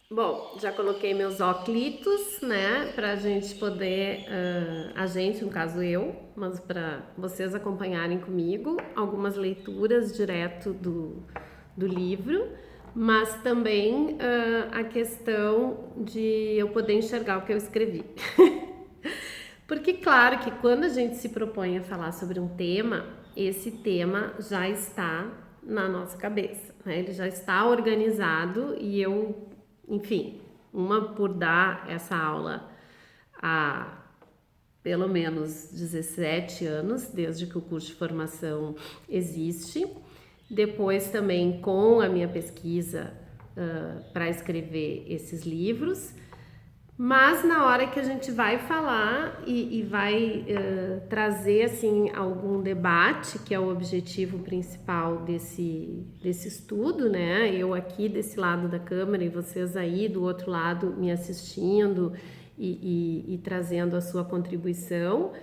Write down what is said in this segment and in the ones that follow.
Bom, já coloquei meus óculos, né, pra gente poder, a gente, no caso eu, mas para vocês acompanharem comigo, algumas leituras direto do livro, mas também a questão de eu poder enxergar o que eu escrevi. Porque, claro, que quando a gente se propõe a falar sobre um tema, esse tema já está na nossa cabeça, né? Ele já está organizado e eu, enfim, uma por dar essa aula há pelo menos 17 anos, desde que o curso de formação existe. Depois também com a minha pesquisa para escrever esses livros. Mas na hora que a gente vai falar e vai trazer assim algum debate, que é o objetivo principal desse estudo, né? Eu aqui desse lado da câmera e vocês aí do outro lado me assistindo e trazendo a sua contribuição.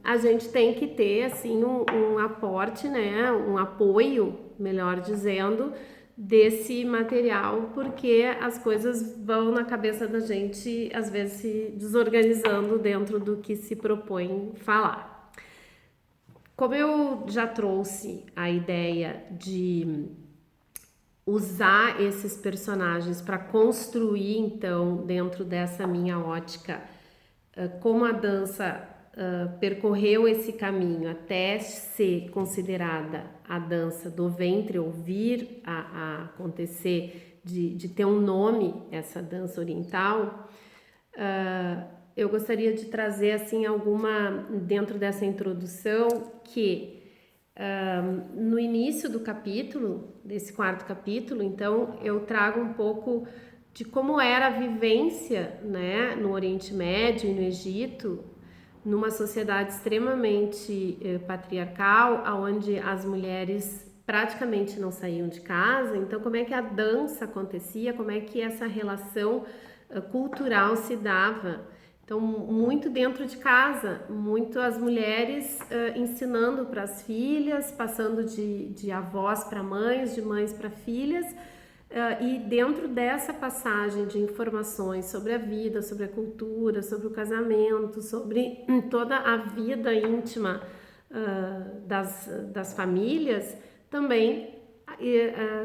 A gente tem que ter assim um aporte, né? Um apoio, melhor dizendo, desse material, porque as coisas vão na cabeça da gente, às vezes se desorganizando dentro do que se propõe falar. Como eu já trouxe a ideia de usar esses personagens para construir, então, dentro dessa minha ótica, como a dança percorreu esse caminho até ser considerada a dança do ventre, ou vir a acontecer, de ter um nome, essa dança oriental, eu gostaria de trazer assim alguma, dentro dessa introdução, que no início do capítulo, desse quarto capítulo, então eu trago um pouco de como era a vivência, né, no Oriente Médio e no Egito, numa sociedade extremamente patriarcal, onde as mulheres praticamente não saíam de casa. Então, como é que a dança acontecia, como é que essa relação cultural se dava. Então, muito dentro de casa, muito as mulheres ensinando para as filhas, passando de avós para mães, de mães para filhas, e dentro dessa passagem de informações sobre a vida, sobre a cultura, sobre o casamento, sobre toda a vida íntima das famílias, também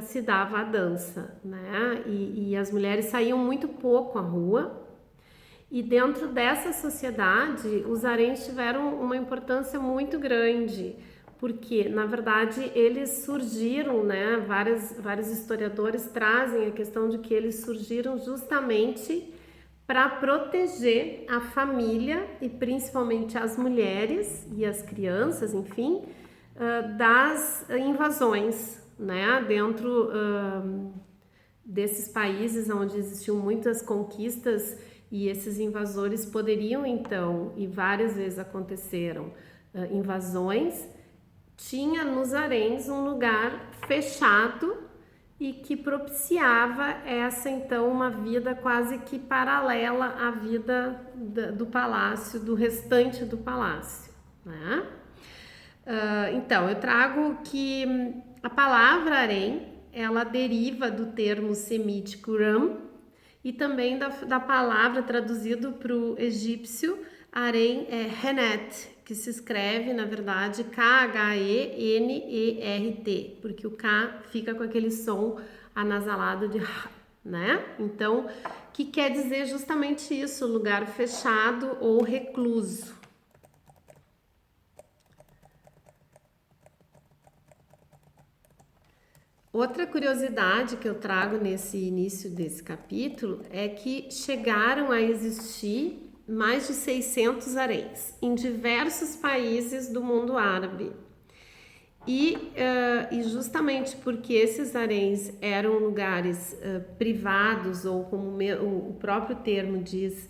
se dava a dança, né? E as mulheres saíam muito pouco à rua. E dentro dessa sociedade, os haréns tiveram uma importância muito grande, porque, na verdade, eles surgiram, né? Vários historiadores trazem a questão de que eles surgiram justamente para proteger a família e principalmente as mulheres e as crianças, enfim, das invasões, né? Dentro desses países onde existiam muitas conquistas e esses invasores poderiam então, e várias vezes aconteceram, invasões, tinha nos haréns um lugar fechado e que propiciava essa então uma vida quase que paralela à vida do palácio, do restante do palácio, né? Então, eu trago que a palavra harém, ela deriva do termo semítico ram e também da palavra traduzido para o egípcio, harém é henet, que se escreve, na verdade, Khenert, porque o K fica com aquele som anasalado de H, né? Então, que quer dizer justamente isso, lugar fechado ou recluso. Outra curiosidade que eu trago nesse início desse capítulo é que chegaram a existir mais de 600 haréns em diversos países do mundo árabe. E justamente porque esses haréns eram lugares privados, ou como o próprio termo diz,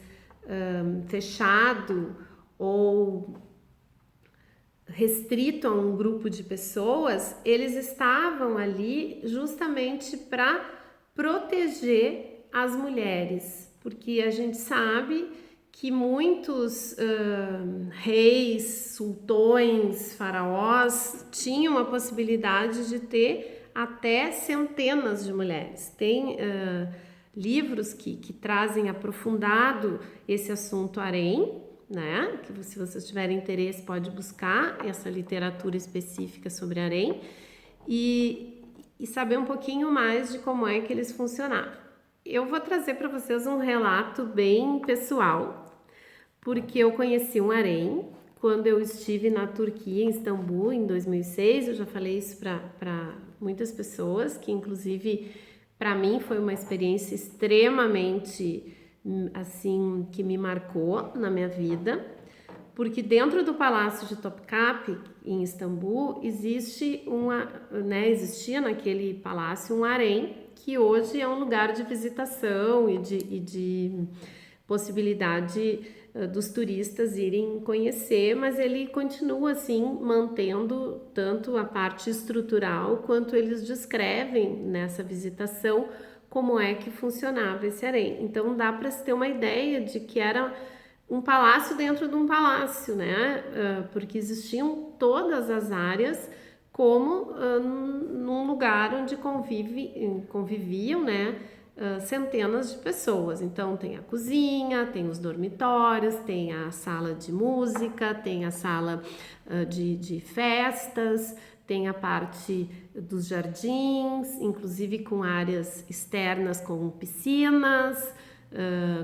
fechado ou restrito a um grupo de pessoas, eles estavam ali justamente para proteger as mulheres, porque a gente sabe que muitos reis, sultões, faraós tinham a possibilidade de ter até centenas de mulheres. Tem livros que trazem aprofundado esse assunto harém, né? Que se vocês tiverem interesse pode buscar essa literatura específica sobre harém e saber um pouquinho mais de como é que eles funcionavam. Eu vou trazer para vocês um relato bem pessoal, porque eu conheci um harém quando eu estive na Turquia, em Istambul, em 2006. Eu já falei isso para muitas pessoas, que inclusive para mim foi uma experiência extremamente assim, que me marcou na minha vida, porque dentro do Palácio de Topkapi, em Istambul, existia naquele palácio um harém, que hoje é um lugar de visitação e de possibilidade dos turistas irem conhecer, mas ele continua assim mantendo tanto a parte estrutural quanto eles descrevem nessa visitação como é que funcionava esse harém. Então dá para se ter uma ideia de que era um palácio dentro de um palácio, né? Porque existiam todas as áreas como num lugar onde conviviam, né? Centenas de pessoas. Então tem a cozinha, tem os dormitórios, tem a sala de música, tem a sala de festas, tem a parte dos jardins, inclusive com áreas externas como piscinas,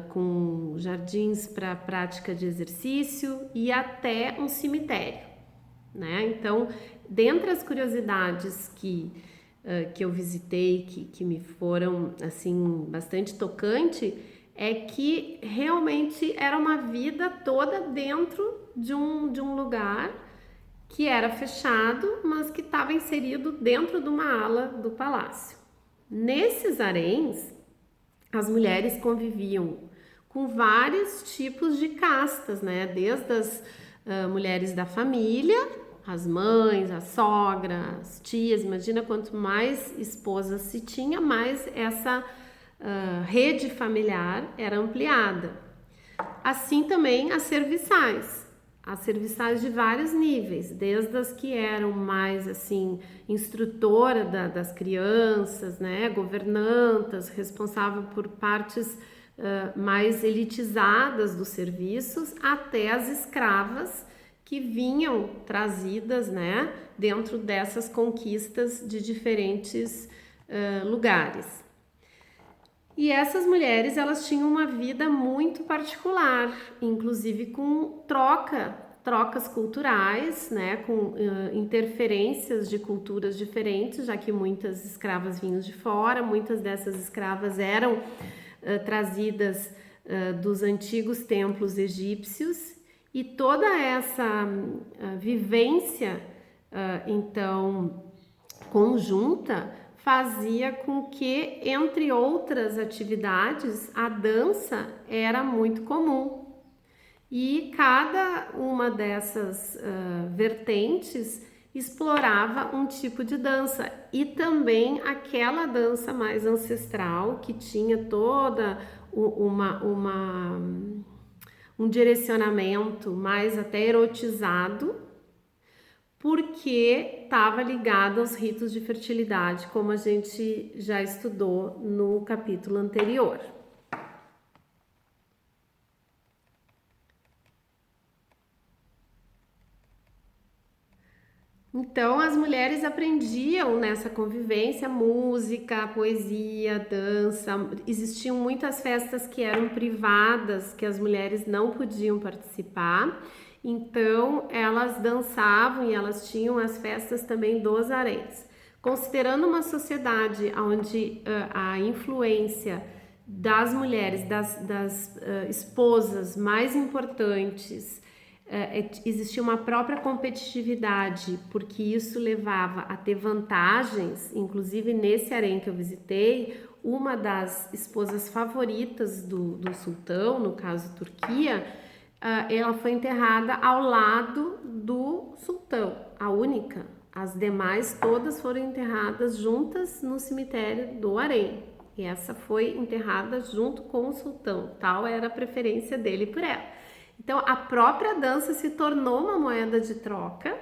com jardins para prática de exercício e até um cemitério, né? Então, dentre as curiosidades que eu visitei, que me foram assim bastante tocante, é que realmente era uma vida toda dentro de um lugar que era fechado, mas que estava inserido dentro de uma ala do palácio. Nesses haréns, as mulheres conviviam com vários tipos de castas, né? Desde as mulheres da família, as mães, a sogra, as tias. Imagina quanto mais esposas se tinha, mais essa rede familiar era ampliada. Assim também as serviçais de vários níveis, desde as que eram mais assim instrutora das crianças, né, governantas, responsável por partes mais elitizadas dos serviços, até as escravas que vinham trazidas, né, dentro dessas conquistas de diferentes lugares. E essas mulheres, elas tinham uma vida muito particular, inclusive com trocas culturais, né, com interferências de culturas diferentes, já que muitas escravas vinham de fora, muitas dessas escravas eram trazidas dos antigos templos egípcios, e toda essa vivência, então, conjunta, fazia com que, entre outras atividades, a dança era muito comum. E cada uma dessas vertentes explorava um tipo de dança, e também aquela dança mais ancestral que tinha toda um direcionamento mais até erotizado, porque estava ligado aos ritos de fertilidade, como a gente já estudou no capítulo anterior. Então, as mulheres aprendiam nessa convivência música, poesia, dança. Existiam muitas festas que eram privadas, que as mulheres não podiam participar. Então, elas dançavam e elas tinham as festas também dos haréns. Considerando uma sociedade onde a influência das mulheres, das esposas mais importantes, existia uma própria competitividade, porque isso levava a ter vantagens. Inclusive nesse harém que eu visitei, uma das esposas favoritas do sultão, no caso Turquia, ela foi enterrada ao lado do sultão, a única. As demais todas foram enterradas juntas no cemitério do harém, e essa foi enterrada junto com o sultão. Tal era a preferência dele por ela. Então, a própria dança se tornou uma moeda de troca,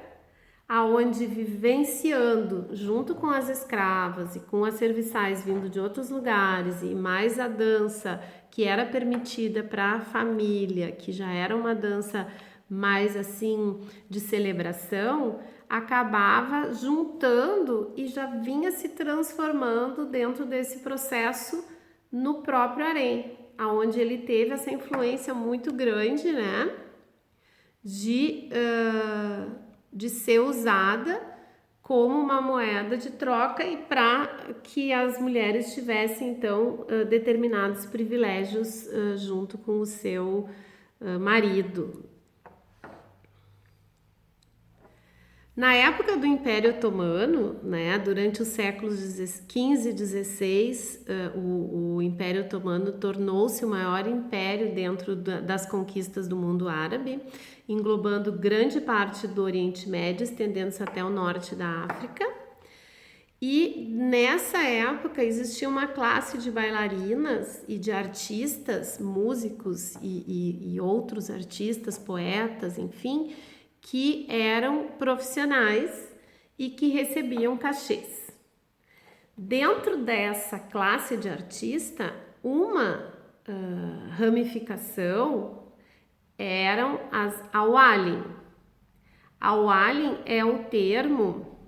aonde vivenciando junto com as escravas e com as serviçais vindo de outros lugares e mais a dança que era permitida para a família, que já era uma dança mais assim de celebração, acabava juntando e já vinha se transformando dentro desse processo no próprio harém, aonde ele teve essa influência muito grande, né, de ser usada como uma moeda de troca e para que as mulheres tivessem então determinados privilégios junto com o seu marido. Na época do Império Otomano, né, durante os séculos XV e XVI, o Império Otomano tornou-se o maior império dentro das conquistas do mundo árabe, englobando grande parte do Oriente Médio, estendendo-se até o norte da África. E nessa época existia uma classe de bailarinas e de artistas, músicos e outros artistas, poetas, enfim, que eram profissionais e que recebiam cachês. Dentro dessa classe de artista, uma ramificação eram as awalin. Awalin é o termo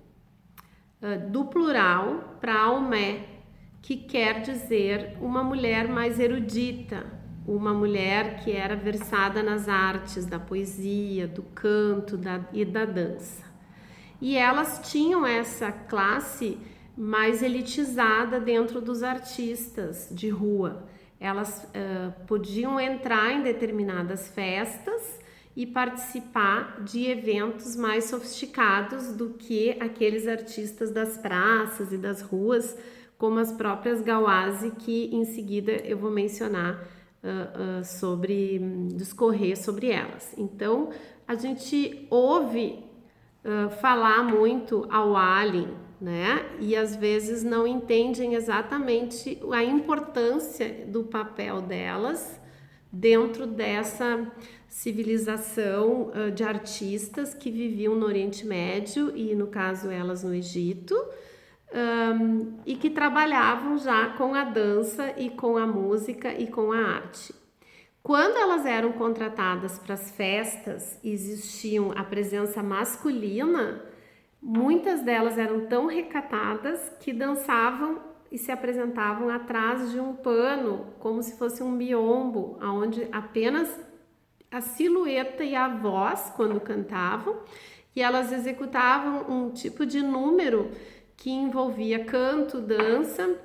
do plural para aumé, que quer dizer uma mulher mais erudita, uma mulher que era versada nas artes da poesia, do canto e da dança. E elas tinham essa classe mais elitizada dentro dos artistas de rua. Elas podiam entrar em determinadas festas e participar de eventos mais sofisticados do que aqueles artistas das praças e das ruas, como as próprias gawazi, que em seguida eu vou mencionar discorrer sobre elas. Então, a gente ouve falar muito awalin, né? E às vezes não entendem exatamente a importância do papel delas dentro dessa civilização de artistas que viviam no Oriente Médio e, no caso, elas no Egito, e que trabalhavam já com a dança e com a música e com a arte. Quando elas eram contratadas para as festas, existiam a presença masculina, muitas delas eram tão recatadas que dançavam e se apresentavam atrás de um pano, como se fosse um biombo, onde apenas a silhueta e a voz quando cantavam, e elas executavam um tipo de número que envolvia canto, dança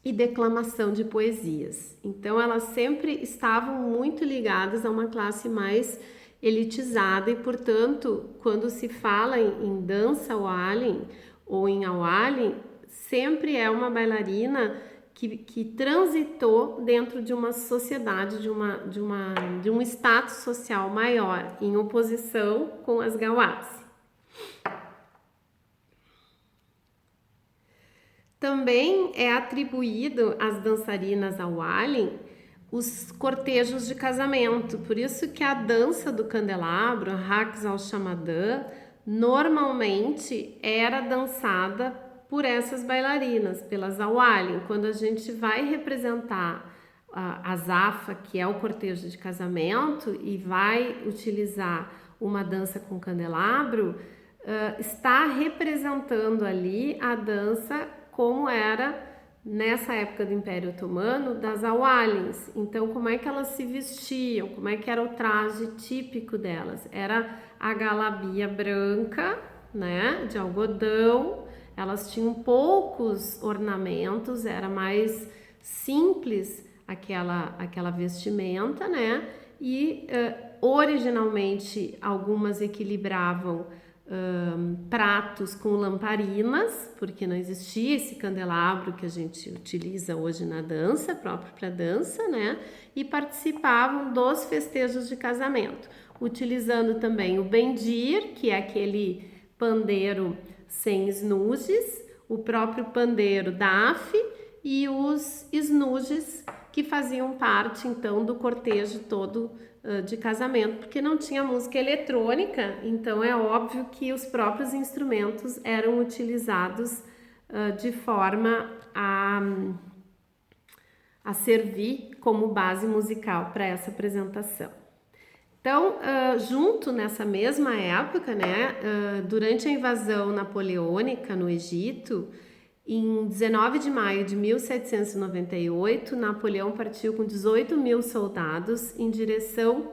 e declamação de poesias. Então elas sempre estavam muito ligadas a uma classe mais elitizada e, portanto, quando se fala em dança awalin ou em awalin, sempre é uma bailarina que transitou dentro de uma sociedade, de um status social maior, em oposição com as gawazi. Também é atribuído às dançarinas awalin os cortejos de casamento, por isso que a dança do candelabro, Raqs al-Shamadã, normalmente era dançada por essas bailarinas, pelas awalin. Quando a gente vai representar a zafa, que é o cortejo de casamento, e vai utilizar uma dança com candelabro, está representando ali a dança como era nessa época do Império Otomano das awalins. Então, como é que elas se vestiam? Como é que era o traje típico delas? Era a galabia branca, né, de algodão. Elas tinham poucos ornamentos, era mais simples aquela vestimenta, né? E originalmente algumas equilibravam pratos com lamparinas, porque não existia esse candelabro que a gente utiliza hoje na dança, próprio para dança, né? E participavam dos festejos de casamento, utilizando também o bendir, que é aquele pandeiro sem esnuges, o próprio pandeiro daf e os esnuges, que faziam parte então do cortejo todo de casamento, porque não tinha música eletrônica, então é óbvio que os próprios instrumentos eram utilizados de forma a servir como base musical para essa apresentação. Então, junto nessa mesma época, né, durante a invasão napoleônica no Egito, em 19 de maio de 1798, Napoleão partiu com 18 mil soldados em direção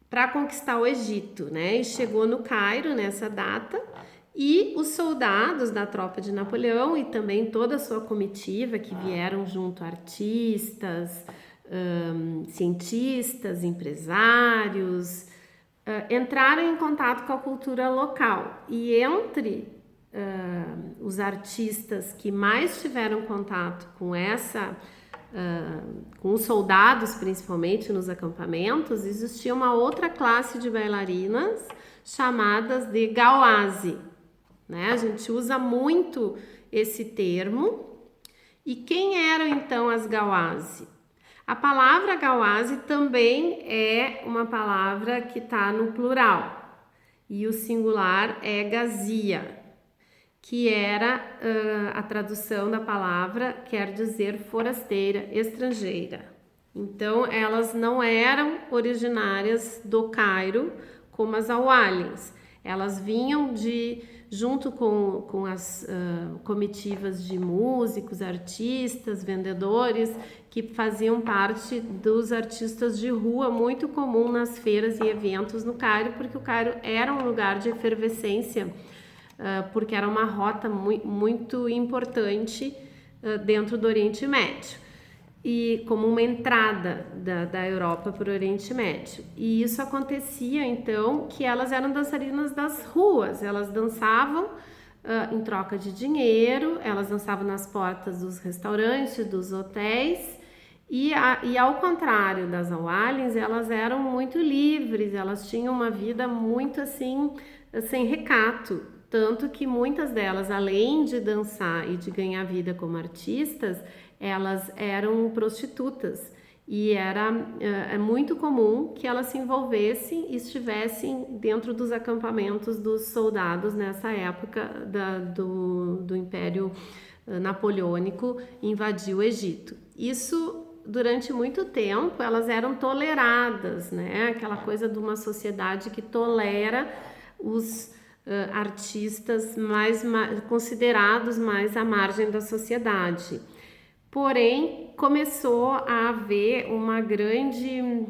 para conquistar o Egito, né? E chegou no Cairo nessa data, e os soldados da tropa de Napoleão e também toda a sua comitiva, que vieram junto, artistas, cientistas, empresários, entraram em contato com a cultura local. E entre os artistas que mais tiveram contato com com os soldados, principalmente nos acampamentos, existia uma outra classe de bailarinas chamadas de gauase, né? A gente usa muito esse termo. E quem eram então as gauase? A palavra gauase também é uma palavra que está no plural, e o singular é gazia, que era a tradução da palavra, quer dizer forasteira, estrangeira. Então, elas não eram originárias do Cairo como as awalins. Elas vinham junto com as comitivas de músicos, artistas, vendedores, que faziam parte dos artistas de rua, muito comum nas feiras e eventos no Cairo, porque o Cairo era um lugar de efervescência, porque era uma rota muito importante dentro do Oriente Médio, e como uma entrada da Europa para o Oriente Médio. E isso acontecia, então, que elas eram dançarinas das ruas, elas dançavam em troca de dinheiro, elas dançavam nas portas dos restaurantes, dos hotéis, e ao contrário das awalins, elas eram muito livres, elas tinham uma vida muito assim, sem recato, tanto que muitas delas, além de dançar e de ganhar vida como artistas, elas eram prostitutas, e é muito comum que elas se envolvessem e estivessem dentro dos acampamentos dos soldados nessa época do Império Napoleônico invadir o Egito. Isso, durante muito tempo, elas eram toleradas, né? Aquela coisa de uma sociedade que tolera os artistas considerados mais à margem da sociedade. Porém, começou a haver uma grande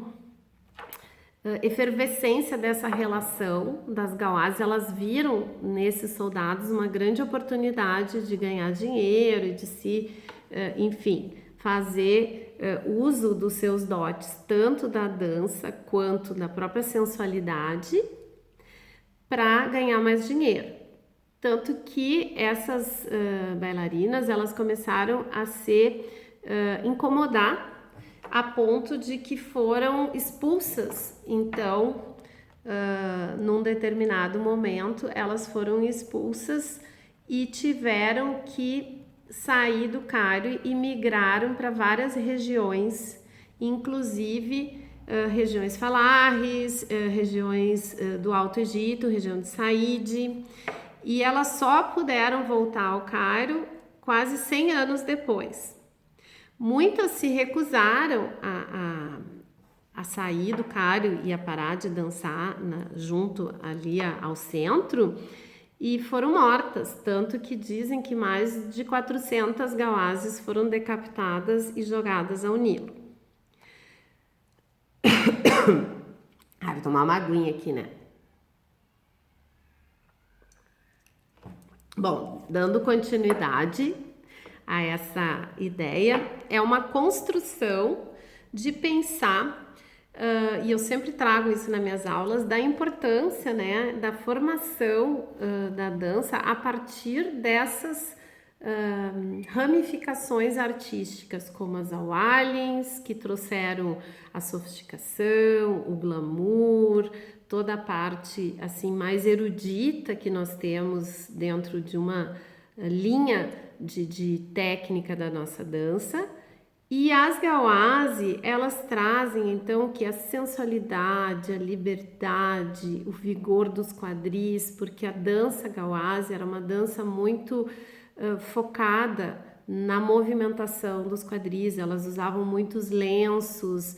efervescência dessa relação das gauazes. Elas viram nesses soldados uma grande oportunidade de ganhar dinheiro e de enfim, fazer uso dos seus dotes, tanto da dança quanto da própria sensualidade, para ganhar mais dinheiro. Tanto que essas bailarinas, elas começaram a se incomodar a ponto de que foram expulsas. Então, num determinado momento, elas foram expulsas e tiveram que sair do Cairo e migraram para várias regiões, inclusive regiões falares, regiões do Alto Egito, região de Saíde. E elas só puderam voltar ao Cairo quase 100 anos depois. Muitas se recusaram a sair do Cairo e a parar de dançar junto ali ao centro, e foram mortas, tanto que dizem que mais de 400 gauazes foram decapitadas e jogadas ao Nilo. Vou tomar uma aguinha aqui, né? Bom, dando continuidade a essa ideia, é uma construção de pensar, e eu sempre trago isso nas minhas aulas, da importância, né, da formação da dança a partir dessas ramificações artísticas, como as awalins, que trouxeram a sofisticação, o glamour, toda a parte assim mais erudita que nós temos dentro de uma linha de técnica da nossa dança, E as Gawase, elas trazem então que a sensualidade, a liberdade, o vigor dos quadris, porque a dança Gawase era uma dança muito focada na movimentação dos quadris, elas usavam muitos lenços,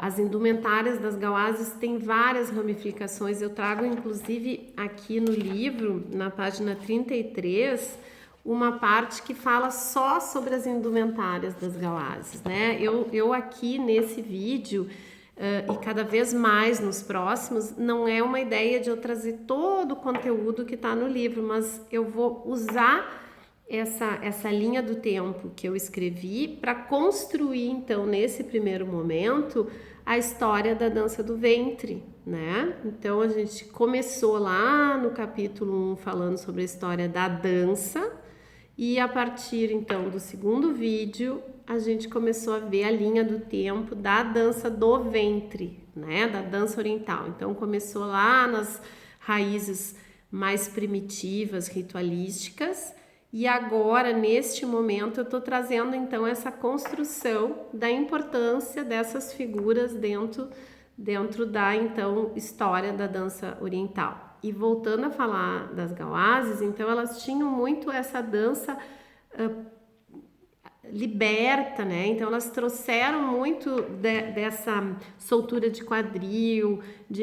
as indumentárias das Gawases têm várias ramificações, eu trago inclusive aqui no livro, na página 33, uma parte que fala só sobre as indumentárias das Gawases, né? Eu aqui nesse vídeo e cada vez mais nos próximos, não é uma ideia de eu trazer todo o conteúdo que está no livro, mas eu vou usar essa linha do tempo que eu escrevi para construir, então, nesse primeiro momento, a história da dança do ventre, né? Então, a gente começou lá no capítulo 1 falando sobre a história da dança e a partir, então, do segundo vídeo, a gente começou a ver a linha do tempo da dança do ventre, né? Da dança oriental. Então, começou lá nas raízes mais primitivas, ritualísticas, e agora, neste momento, eu estou trazendo então essa construção da importância dessas figuras dentro da então história da dança oriental. E voltando a falar das Gawases, então elas tinham muito essa dança liberta, né? Então elas trouxeram muito dessa soltura de quadril,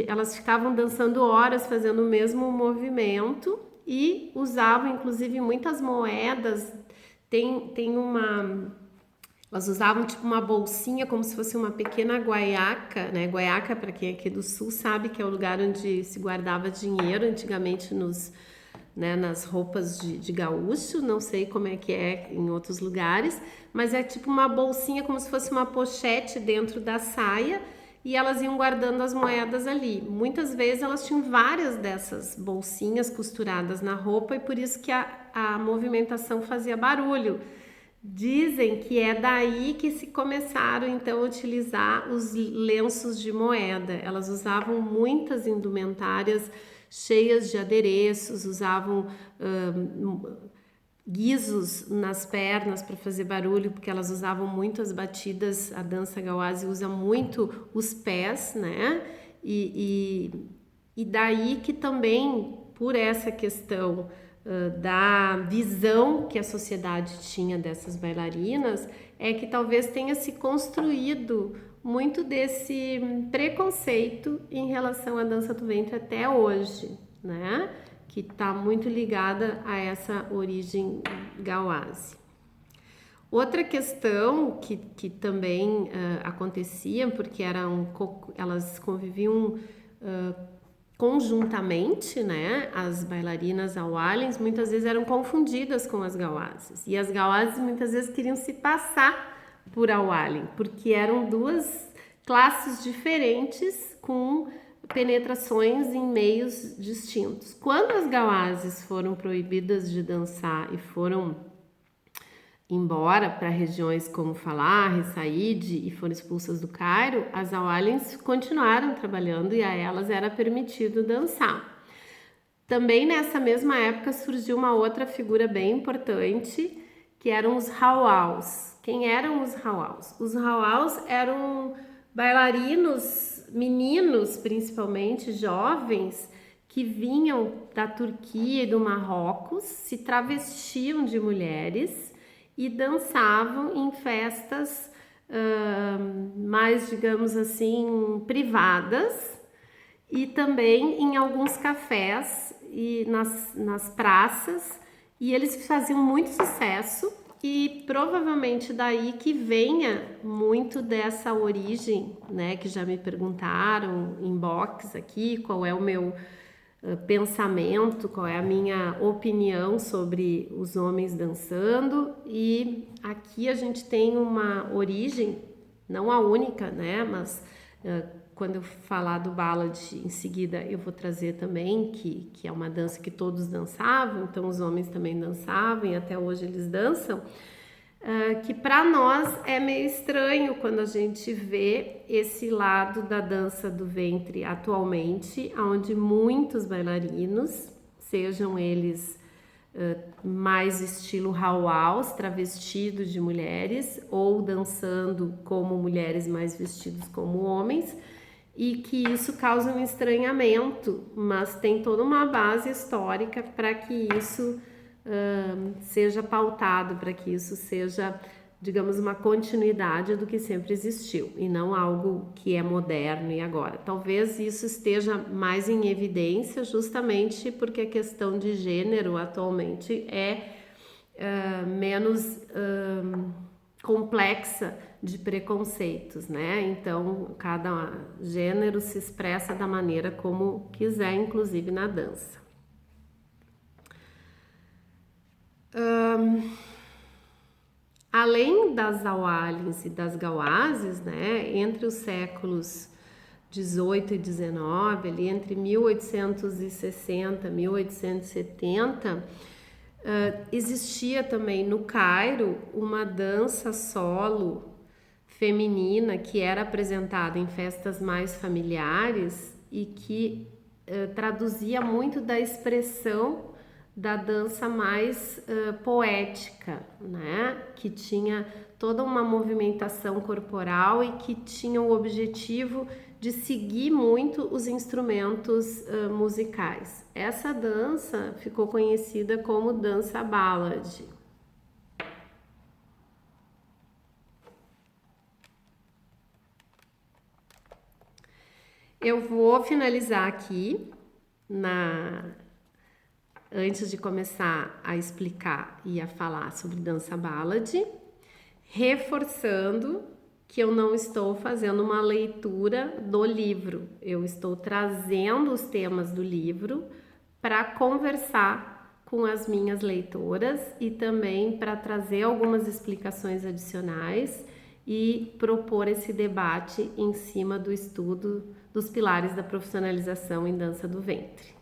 elas ficavam dançando horas fazendo o mesmo movimento e usavam inclusive muitas moedas. Elas usavam tipo uma bolsinha como se fosse uma pequena guaiaca, né? Guaiaca, para quem é aqui do sul sabe que é o lugar onde se guardava dinheiro antigamente nas roupas de gaúcho, não sei como é que é em outros lugares, mas é tipo uma bolsinha como se fosse uma pochete dentro da saia e elas iam guardando as moedas ali. Muitas vezes elas tinham várias dessas bolsinhas costuradas na roupa e por isso que a movimentação fazia barulho. Dizem que é daí que se começaram então a utilizar os lenços de moeda. Elas usavam muitas indumentárias cheias de adereços, usavam guizos nas pernas para fazer barulho, porque elas usavam muito as batidas. A dança Gawase usa muito os pés, né? E daí que também, por essa questão da visão que a sociedade tinha dessas bailarinas, é que talvez tenha se construído muito desse preconceito em relação à dança do ventre até hoje, né? Que está muito ligada a essa origem Gawase. Outra questão que também acontecia, porque elas conviviam conjuntamente, né? As bailarinas awalins muitas vezes eram confundidas com as Gawases, e as Gawases muitas vezes queriam se passar por awalin, porque eram duas classes diferentes com penetrações em meios distintos. Quando as Gawases foram proibidas de dançar e foram embora para regiões como Falah, Said e foram expulsas do Cairo, as awalins continuaram trabalhando e a elas era permitido dançar. Também nessa mesma época surgiu uma outra figura bem importante, que eram os hawals. Quem eram os hawals? Os hawals eram bailarinos, meninos principalmente, jovens, que vinham da Turquia e do Marrocos, se travestiam de mulheres e dançavam em festas mais, digamos assim, privadas, e também em alguns cafés e nas praças, e eles faziam muito sucesso, e provavelmente daí que venha muito dessa origem, né, que já me perguntaram em box aqui, qual é o meu pensamento, qual é a minha opinião sobre os homens dançando. E aqui a gente tem uma origem, não a única, né, mas quando eu falar do ballad em seguida eu vou trazer também que é uma dança que todos dançavam, então os homens também dançavam e até hoje eles dançam, que para nós é meio estranho quando a gente vê esse lado da dança do ventre atualmente, onde muitos bailarinos, sejam eles mais estilo Hauaus, travestidos de mulheres, ou dançando como mulheres, mais vestidos como homens, e que isso causa um estranhamento, mas tem toda uma base histórica para que isso seja pautado, para que isso seja, digamos, uma continuidade do que sempre existiu e não algo que é moderno e agora. Talvez isso esteja mais em evidência justamente porque a questão de gênero atualmente é menos complexa de preconceitos, né? Então, cada gênero se expressa da maneira como quiser, inclusive na dança. Além das Awalins e das Gawazes, né, entre os séculos 18 e 19, ali entre 1860 e 1870, existia também no Cairo uma dança solo feminina que era apresentada em festas mais familiares e que traduzia muito da expressão da dança mais poética, né? Que tinha toda uma movimentação corporal e que tinha o objetivo de seguir muito os instrumentos musicais. Essa dança ficou conhecida como dança ballad. Eu vou finalizar aqui antes de começar a explicar e a falar sobre dança ballad, reforçando que eu não estou fazendo uma leitura do livro, eu estou trazendo os temas do livro para conversar com as minhas leitoras e também para trazer algumas explicações adicionais e propor esse debate em cima do estudo dos pilares da profissionalização em dança do ventre.